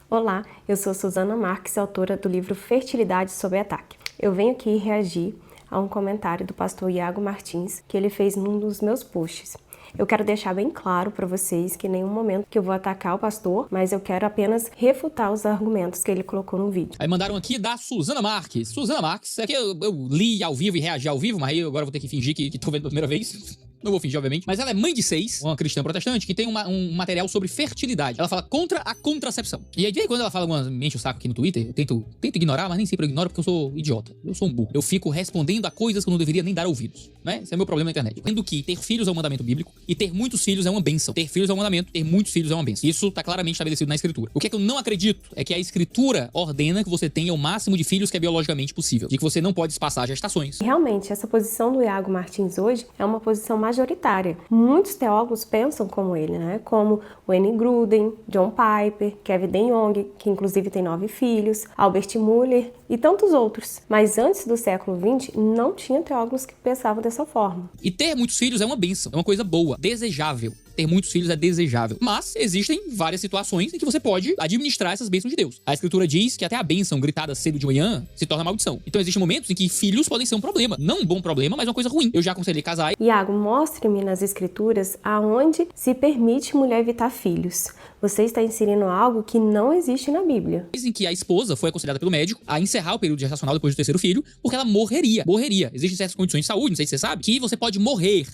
Olá, eu sou Suzana Marques, autora do livro Fertilidade sob Ataque. Eu venho aqui reagir a um comentário do pastor Iago Martins que ele fez num dos meus posts. Eu quero deixar bem claro para vocês que em nenhum momento que eu vou atacar o pastor, mas eu quero apenas refutar os argumentos que ele colocou no vídeo. Aí mandaram aqui da Suzana Marques. Suzana Marques, aqui eu li ao vivo e reagi ao vivo, mas aí agora eu vou ter que fingir que tô vendo pela primeira vez. Não vou fingir, obviamente. Mas ela é mãe de 6, uma cristã protestante, que tem um material sobre fertilidade. Ela fala contra a contracepção. E aí, quando ela fala, me enche o saco aqui no Twitter, eu tento ignorar, mas nem sempre eu ignoro porque eu sou idiota. Eu sou um burro. Eu fico respondendo a coisas que eu não deveria nem dar ouvidos, né? Esse é o meu problema na internet. Sendo que ter filhos é um mandamento bíblico e ter muitos filhos é uma bênção. Ter filhos é um mandamento, ter muitos filhos é uma bênção. Isso tá claramente estabelecido na Escritura. O que é que eu não acredito é que a Escritura ordena que você tenha o máximo de filhos que é biologicamente possível. De que você não pode espaçar gestações. Realmente, essa posição do Iago Martins hoje é uma posição majoritária. Muitos teólogos pensam como ele, né? Como Wayne Grudem, John Piper, Kevin DeYoung, que inclusive tem 9 filhos, Albert Muller e tantos outros. Mas antes do século XX, não tinha teólogos que pensavam dessa forma. E ter muitos filhos é uma bênção, é uma coisa boa, desejável. Ter muitos filhos é desejável. Mas existem várias situações em que você pode administrar essas bênçãos de Deus. A Escritura diz que até a bênção gritada cedo de manhã se torna maldição. Então existem momentos em que filhos podem ser um problema. Não um bom problema, mas uma coisa ruim. Eu já aconselhei casais. Iago, mostre-me nas Escrituras aonde se permite mulher evitar filhos. Você está inserindo algo que não existe na Bíblia. Em que a esposa foi aconselhada pelo médico a encerrar o período gestacional depois do 3º filho, porque ela morreria. Existem certas condições de saúde, não sei se você sabe, que você pode morrer.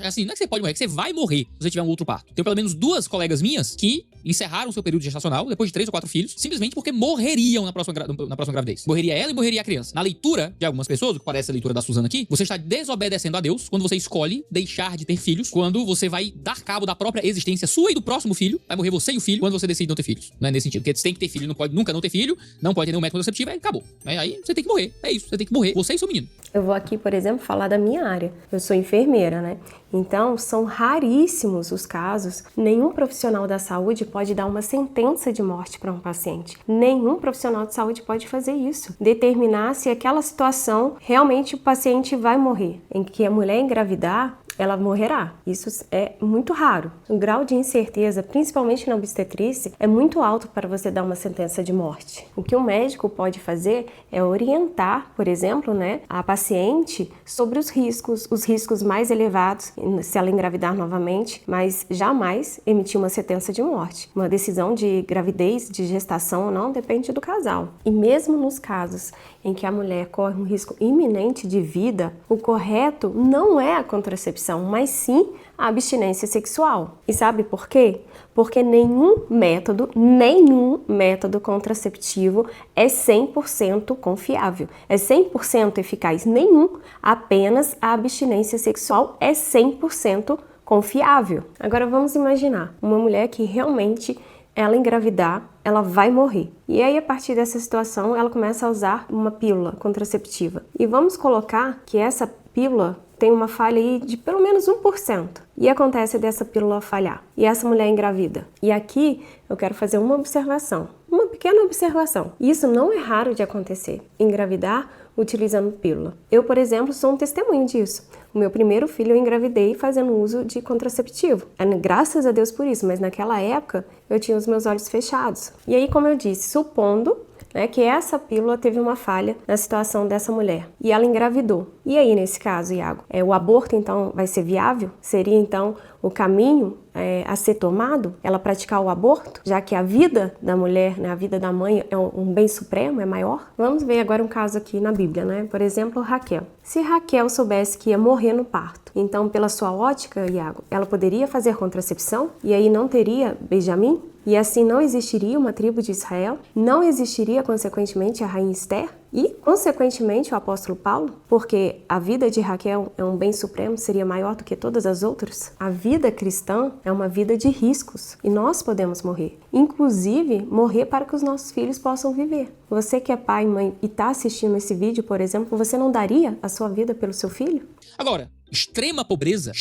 Assim, não é que você pode morrer, é que você vai morrer se você tiver um outro parto. Tem pelo menos 2 colegas minhas que encerraram seu período gestacional depois de 3 ou 4 filhos, simplesmente porque morreriam na próxima gravidez. Morreria ela e morreria a criança. Na leitura de algumas pessoas, o que parece a leitura da Suzana aqui, você está desobedecendo a Deus quando você escolhe deixar de ter filhos, quando você vai dar cabo da própria existência sua e do próximo filho, vai morrer você e o filho, quando você decide não ter filhos. Não é nesse sentido, porque você tem que ter filho, não pode nunca não ter filho, não pode ter nenhum método contraceptivo, aí acabou. Aí você tem que morrer, é isso, você tem que morrer, você e seu menino. Eu vou aqui, por exemplo, falar da minha área. Eu sou enfermeira, né? Então, são raríssimos os casos. Nenhum profissional da saúde pode dar uma sentença de morte para um paciente. Nenhum profissional de saúde pode fazer isso. Determinar se aquela situação realmente o paciente vai morrer. Em que a mulher engravidar, ela morrerá. Isso é muito raro. O grau de incerteza, principalmente na obstetrícia, é muito alto para você dar uma sentença de morte. O que o médico pode fazer é orientar, por exemplo, a paciente sobre os riscos mais elevados, se ela engravidar novamente, mas jamais emitir uma sentença de morte. Uma decisão de gravidez, de gestação ou não, depende do casal. E mesmo nos casos em que a mulher corre um risco iminente de vida, o correto não é a contracepção, mas sim a abstinência sexual. E sabe por quê? Porque nenhum método contraceptivo é 100% confiável, é 100% eficaz. Apenas a abstinência sexual é 100% confiável. Agora vamos imaginar uma mulher que realmente ela engravidar, ela vai morrer. E aí, a partir dessa situação, ela começa a usar uma pílula contraceptiva. E vamos colocar que essa pílula tem uma falha aí de pelo menos 1%. E acontece dessa pílula falhar. E essa mulher engravida. E aqui eu quero fazer uma observação. Uma pequena observação. Isso não é raro de acontecer. Engravidar utilizando pílula. Eu, por exemplo, sou um testemunho disso. O meu primeiro filho eu engravidei fazendo uso de contraceptivo. Graças a Deus por isso, mas naquela época eu tinha os meus olhos fechados. E aí, como eu disse, supondo que essa pílula teve uma falha na situação dessa mulher e ela engravidou. E aí, nesse caso, Iago, o aborto então vai ser viável? Seria então o caminho a ser tomado? Ela praticar o aborto? Já que a vida da mulher, a vida da mãe é um bem supremo, é maior? Vamos ver agora um caso aqui na Bíblia, Por exemplo, Raquel. Se Raquel soubesse que ia morrer no parto, então, pela sua ótica, Iago, ela poderia fazer contracepção? E aí não teria Benjamim? E assim não existiria uma tribo de Israel? Não existiria, consequentemente, a rainha Esther? E, consequentemente, o apóstolo Paulo? Porque a vida de Raquel é um bem supremo, seria maior do que todas as outras? A vida cristã é uma vida de riscos e nós podemos morrer. Inclusive, morrer para que os nossos filhos possam viver. Você que é pai e mãe e está assistindo esse vídeo, por exemplo, você não daria a sua vida pelo seu filho? Agora, extrema pobreza,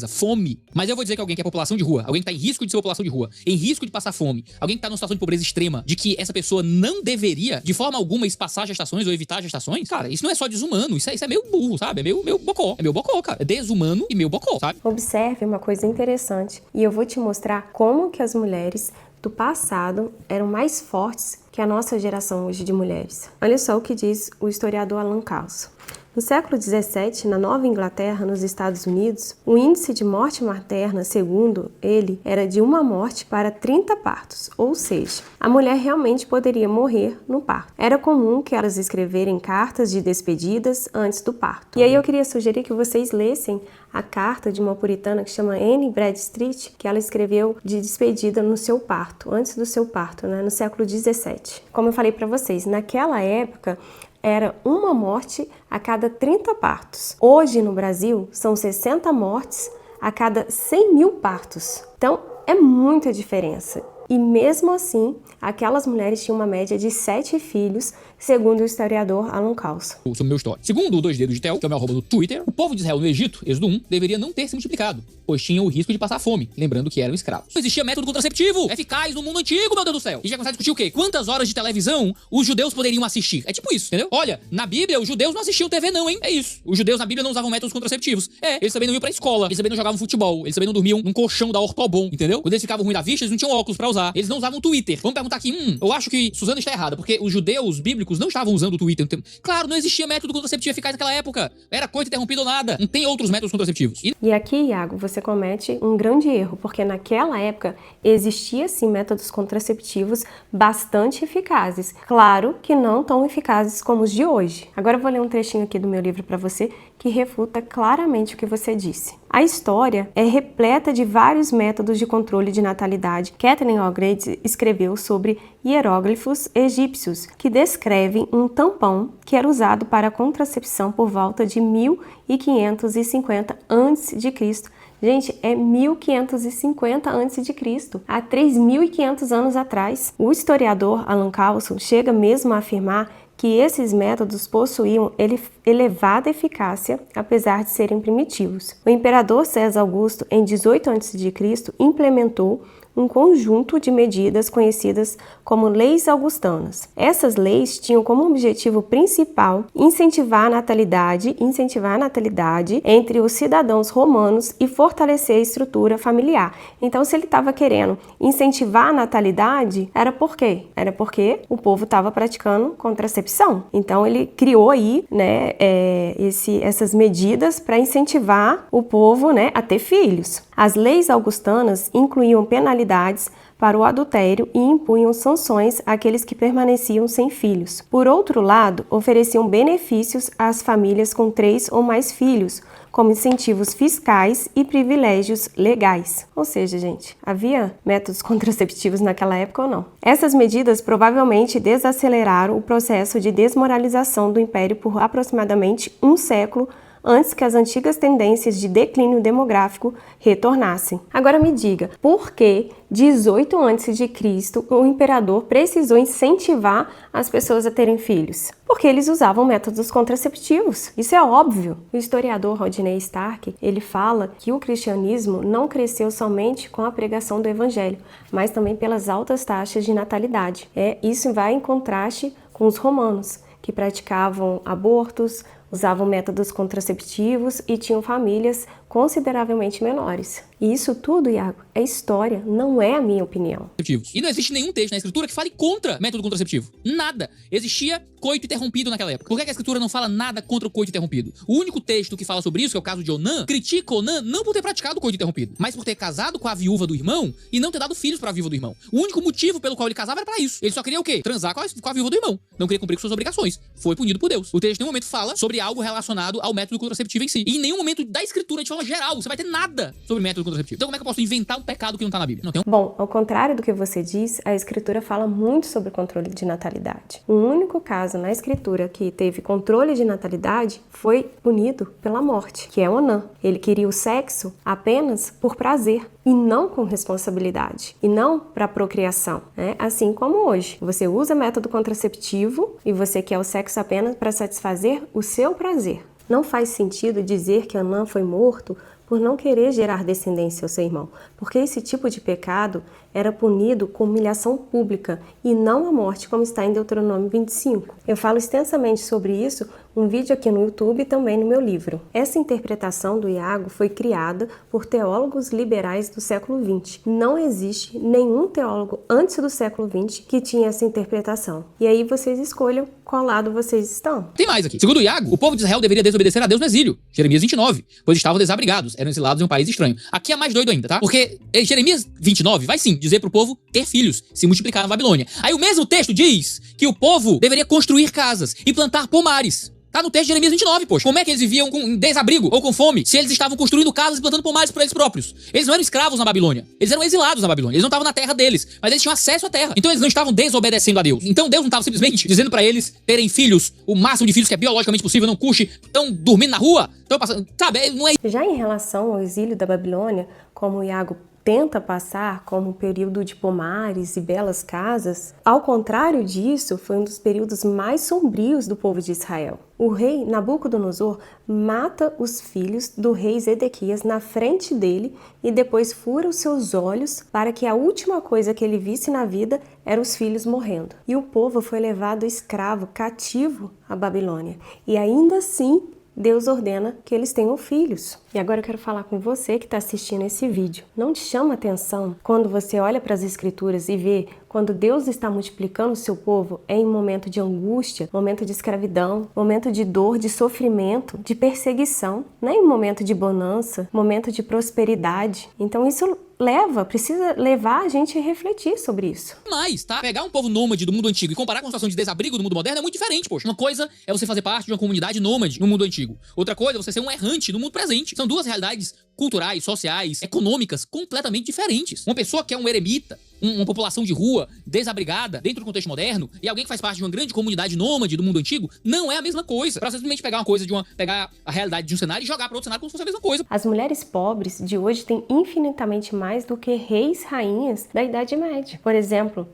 fome. Mas eu vou dizer que alguém que é população de rua, alguém que tá em risco de ser população de rua, em risco de passar fome, alguém que tá numa situação de pobreza extrema, de que essa pessoa não deveria, de forma alguma, espaçar gestações ou evitar gestações, cara, isso não é só desumano, isso é meio burro, sabe? É meio bocó. É meio bocó, cara. É desumano e meio bocó, sabe? Observe uma coisa interessante e eu vou te mostrar como que as mulheres do passado eram mais fortes que a nossa geração hoje de mulheres. Olha só o que diz o historiador Alan Carlson. No século XVII, na Nova Inglaterra, nos Estados Unidos, o índice de morte materna, segundo ele, era de 1 morte para 30 partos, ou seja, a mulher realmente poderia morrer no parto. Era comum que elas escreverem cartas de despedidas antes do parto. E aí eu queria sugerir que vocês lessem a carta de uma puritana que chama Anne Bradstreet, que ela escreveu de despedida no seu parto, antes do seu parto, no século XVII. Como eu falei para vocês, naquela época, era 1 morte a cada 30 partos. Hoje, no Brasil, são 60 mortes a cada 100 mil partos. Então, é muita diferença. E mesmo assim, aquelas mulheres tinham uma média de 7 filhos, segundo o historiador Alan Carlson. Sobre meu story. Segundo o Dois Dedos de Tel, que é o meu arroba no Twitter, o povo de Israel no Egito, Êxodo 1, deveria não ter se multiplicado, pois tinha o risco de passar fome, lembrando que eram escravos. Não existia método contraceptivo eficaz no mundo antigo, meu Deus do céu. E já começar a discutir o quê? Quantas horas de televisão os judeus poderiam assistir? É tipo isso, entendeu? Olha, na Bíblia, os judeus não assistiam TV não, hein? É isso. Os judeus na Bíblia não usavam métodos contraceptivos. Eles também não iam pra escola, eles também não jogavam futebol, eles também não dormiam num colchão da Ortobon, entendeu? Quando eles ficavam ruim da vista, eles não tinham óculos pra usar. Eles não usavam Twitter. Vamos perguntar aqui, eu acho que Suzana está errada, porque os judeus bíblicos não estavam usando o Twitter. Claro, não existia método contraceptivo eficaz naquela época. Era coito interrompido ou nada. Não tem outros métodos contraceptivos. E aqui, Iago, você comete um grande erro, porque naquela época existia sim métodos contraceptivos bastante eficazes. Claro que não tão eficazes como os de hoje. Agora eu vou ler um trechinho aqui do meu livro para você que refuta claramente o que você disse. A história é repleta de vários métodos de controle de natalidade. Kathleen O'Grady escreveu sobre hieróglifos egípcios que descrevem um tampão que era usado para a contracepção por volta de 1550 a.C. Gente, é 1550 a.C., há 3.500 anos atrás. O historiador Alan Carlson chega mesmo a afirmar que esses métodos possuíam elevada eficácia, apesar de serem primitivos. O imperador César Augusto, em 18 a.C., implementou um conjunto de medidas conhecidas como leis augustanas. Essas leis tinham como objetivo principal incentivar a natalidade entre os cidadãos romanos e fortalecer a estrutura familiar. Então, se ele estava querendo incentivar a natalidade, era por quê? Era porque o povo estava praticando contracepção. Então, ele criou aí, essas medidas para incentivar o povo, a ter filhos. As leis augustanas incluíam penalidades para o adultério e impunham sanções àqueles que permaneciam sem filhos. Por outro lado, ofereciam benefícios às famílias com 3 ou mais filhos, como incentivos fiscais e privilégios legais. Ou seja, gente, havia métodos contraceptivos naquela época ou não? Essas medidas provavelmente desaceleraram o processo de desmoralização do Império por aproximadamente um século antes que as antigas tendências de declínio demográfico retornassem. Agora me diga, por que 18 a.C. o imperador precisou incentivar as pessoas a terem filhos? Porque eles usavam métodos contraceptivos. Isso é óbvio. O historiador Rodney Stark, ele fala que o cristianismo não cresceu somente com a pregação do evangelho, mas também pelas altas taxas de natalidade. Isso vai em contraste com os romanos, que praticavam abortos, usavam métodos contraceptivos e tinham famílias consideravelmente menores. E isso tudo, Iago, é história, não é a minha opinião. E não existe nenhum texto na escritura que fale contra método contraceptivo. Nada. Existia coito interrompido naquela época. Por que a escritura não fala nada contra o coito interrompido? O único texto que fala sobre isso, que é o caso de Onã, critica Onã não por ter praticado o coito interrompido, mas por ter casado com a viúva do irmão e não ter dado filhos para a viúva do irmão. O único motivo pelo qual ele casava era para isso. Ele só queria o quê? Transar com a viúva do irmão. Não queria cumprir com suas obrigações. Foi punido por Deus. O texto em nenhum momento fala sobre algo relacionado ao método contraceptivo em si. E em nenhum momento da escritura, de forma geral, você vai ter nada sobre método contraceptivo. Então como é que eu posso inventar um pecado que não tá na Bíblia? Não tem Bom, ao contrário do que você diz, a escritura fala muito sobre controle de natalidade. O único caso na escritura que teve controle de natalidade foi punido pela morte, que é Onã. Ele queria o sexo apenas por prazer e não com responsabilidade, e não para procriação, Assim como hoje. Você usa método contraceptivo e você quer o sexo apenas para satisfazer o seu prazer. Não faz sentido dizer que Onã foi morto por não querer gerar descendência ao seu irmão, porque esse tipo de pecado era punido com humilhação pública e não a morte, como está em Deuteronômio 25. Eu falo extensamente sobre isso, um vídeo aqui no YouTube e também no meu livro. Essa interpretação do Iago foi criada por teólogos liberais do século XX. Não existe nenhum teólogo antes do século XX que tinha essa interpretação. E aí vocês escolham qual lado vocês estão. Tem mais aqui. Segundo Iago, o povo de Israel deveria desobedecer a Deus no exílio. Jeremias 29. Pois estavam desabrigados, eram exilados em um país estranho. Aqui é mais doido ainda, tá? Porque Jeremias 29 vai sim dizer pro povo ter filhos, se multiplicar na Babilônia. Aí o mesmo texto diz que o povo deveria construir casas e plantar pomares. Tá no texto de Jeremias 29, poxa. Como é que eles viviam com desabrigo ou com fome se eles estavam construindo casas e plantando pomares por eles próprios? Eles não eram escravos na Babilônia. Eles eram exilados na Babilônia. Eles não estavam na terra deles, mas eles tinham acesso à terra. Então eles não estavam desobedecendo a Deus. Então Deus não estava simplesmente dizendo pra eles terem filhos, o máximo de filhos que é biologicamente possível, não custe, estão dormindo na rua, estão passando, sabe? Não é... Já em relação ao exílio da Babilônia, como Iago tenta passar como um período de pomares e belas casas, ao contrário disso, foi um dos períodos mais sombrios do povo de Israel. O rei Nabucodonosor mata os filhos do rei Zedequias na frente dele e depois fura os seus olhos para que a última coisa que ele visse na vida eram os filhos morrendo. E o povo foi levado escravo, cativo à Babilônia. E ainda assim, Deus ordena que eles tenham filhos. E agora eu quero falar com você que está assistindo esse vídeo. Não te chama atenção quando você olha para as escrituras e vê quando Deus está multiplicando o seu povo em um momento de angústia, momento de escravidão, momento de dor, de sofrimento, de perseguição, não é em um momento de bonança, momento de prosperidade. Então isso precisa levar a gente a refletir sobre isso. Mas, tá? Pegar um povo nômade do mundo antigo e comparar com a situação de desabrigo do mundo moderno é muito diferente, poxa. Uma coisa é você fazer parte de uma comunidade nômade no mundo antigo. Outra coisa é você ser um errante no mundo presente. São duas realidades culturais, sociais, econômicas completamente diferentes. Uma pessoa que é um eremita, uma população de rua, desabrigada, dentro do contexto moderno, e alguém que faz parte de uma grande comunidade nômade do mundo antigo, não é a mesma coisa. Pra simplesmente pegar uma coisa pegar a realidade de um cenário e jogar para outro cenário como se fosse a mesma coisa. As mulheres pobres de hoje têm infinitamente mais do que reis, rainhas da Idade Média. Por exemplo,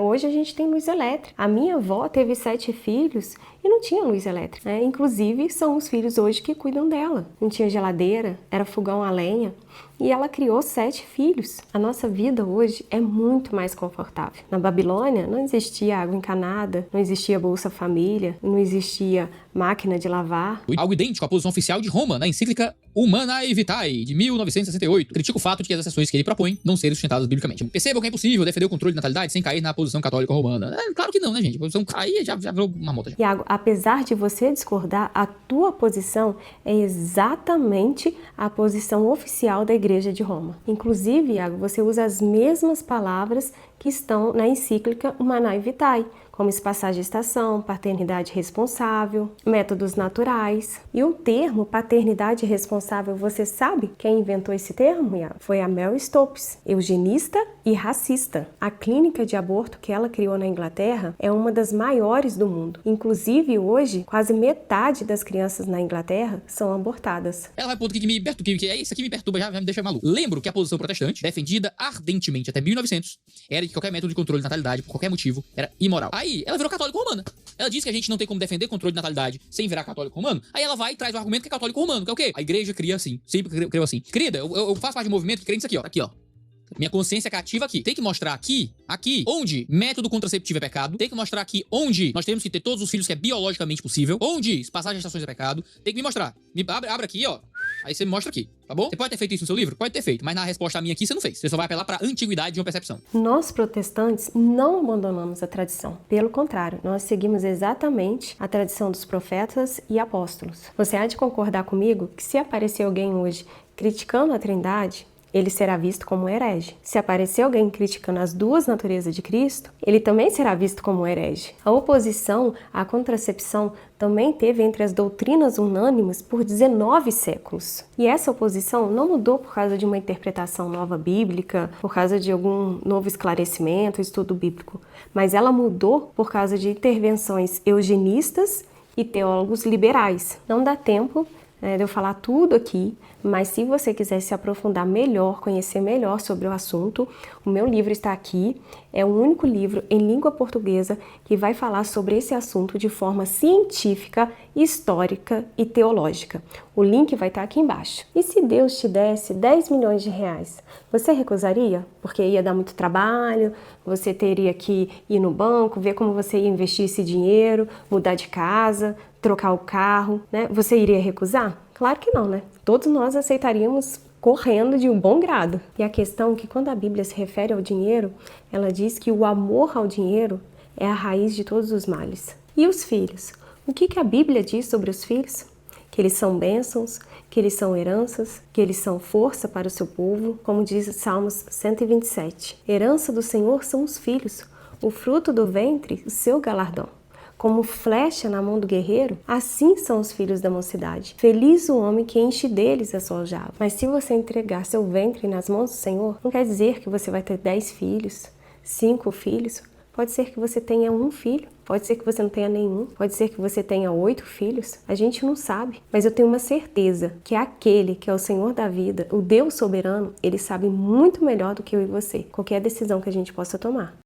hoje a gente tem luz elétrica. A minha avó teve 7 filhos e não tinha luz elétrica. Inclusive, são os filhos hoje que cuidam dela. Não tinha geladeira, era fogão a lenha. E ela criou 7 filhos. A nossa vida hoje é muito mais confortável. Na Babilônia não existia água encanada, não existia Bolsa Família, não existia máquina de lavar. Algo idêntico à posição oficial de Roma, na encíclica Humanae Vitae, de 1968. Critica o fato de que as exceções que ele propõe não serem sustentadas biblicamente. Percebam que é impossível defender o controle de natalidade sem cair na posição católica romana. Claro que não, né, gente? A posição cair já virou uma mota. Iago, apesar de você discordar, a tua posição é exatamente a posição oficial da Igreja de Roma. Inclusive, Iago, você usa as mesmas palavras que estão na encíclica Humanae Vitae, como espaçar gestação, paternidade responsável, métodos naturais. E o termo paternidade responsável, você sabe quem inventou esse termo, Iago? Foi a Mary Stopes, eugenista e racista. A clínica de aborto que ela criou na Inglaterra é uma das maiores do mundo. Inclusive, hoje, quase metade das crianças na Inglaterra são abortadas. Ela vai pro ponto que me perturba, que isso aqui me perturba, já me deixa maluco. Lembro que a posição protestante, defendida ardentemente até 1900, era de que qualquer método de controle de natalidade, por qualquer motivo, era imoral. Aí, ela virou católico romana. Ela diz que a gente não tem como defender controle de natalidade sem virar católico romano. Aí ela vai e traz o argumento que é católico romano, que é o quê? A igreja cria assim, sempre criou assim. Querida, eu faço parte de um movimento que crê nisso aqui, ó. Aqui, ó. Minha consciência cativa aqui. Tem que mostrar aqui, onde método contraceptivo é pecado. Tem que mostrar aqui onde nós temos que ter todos os filhos que é biologicamente possível. Onde passar gestações é pecado. Tem que me mostrar. Abre aqui, ó. Aí você me mostra aqui, tá bom? Você pode ter feito isso no seu livro? Pode ter feito, mas na resposta minha aqui você não fez. Você só vai apelar pra antiguidade de uma percepção. Nós, protestantes, não abandonamos a tradição. Pelo contrário, nós seguimos exatamente a tradição dos profetas e apóstolos. Você há de concordar comigo que se aparecer alguém hoje criticando a Trindade, ele será visto como herege. Se aparecer alguém criticando as duas naturezas de Cristo, ele também será visto como herege. A oposição à contracepção também teve entre as doutrinas unânimes por 19 séculos. E essa oposição não mudou por causa de uma interpretação nova bíblica, por causa de algum novo esclarecimento, estudo bíblico, mas ela mudou por causa de intervenções eugenistas e teólogos liberais. Não dá tempo de eu falar tudo aqui, mas se você quiser se aprofundar melhor, conhecer melhor sobre o assunto, o meu livro está aqui. É o único livro em língua portuguesa que vai falar sobre esse assunto de forma científica, histórica e teológica. O link vai estar aqui embaixo. E se Deus te desse 10 milhões de reais, você recusaria? Porque ia dar muito trabalho, você teria que ir no banco, ver como você ia investir esse dinheiro, mudar de casa, trocar o carro, né? Você iria recusar? Claro que não, né? Todos nós aceitaríamos correndo de um bom grado. E a questão é que quando a Bíblia se refere ao dinheiro, ela diz que o amor ao dinheiro é a raiz de todos os males. E os filhos? O que a Bíblia diz sobre os filhos? Que eles são bênçãos, que eles são heranças, que eles são força para o seu povo, como diz Salmos 127. Herança do Senhor são os filhos, o fruto do ventre, o seu galardão. Como flecha na mão do guerreiro, assim são os filhos da mocidade. Feliz o homem que enche deles a sua aljava. Mas se você entregar seu ventre nas mãos do Senhor, não quer dizer que você vai ter 10 filhos, 5 filhos. Pode ser que você tenha um filho, pode ser que você não tenha nenhum, pode ser que você tenha 8 filhos. A gente não sabe, mas eu tenho uma certeza que aquele que é o Senhor da vida, o Deus soberano, ele sabe muito melhor do que eu e você, qualquer decisão que a gente possa tomar.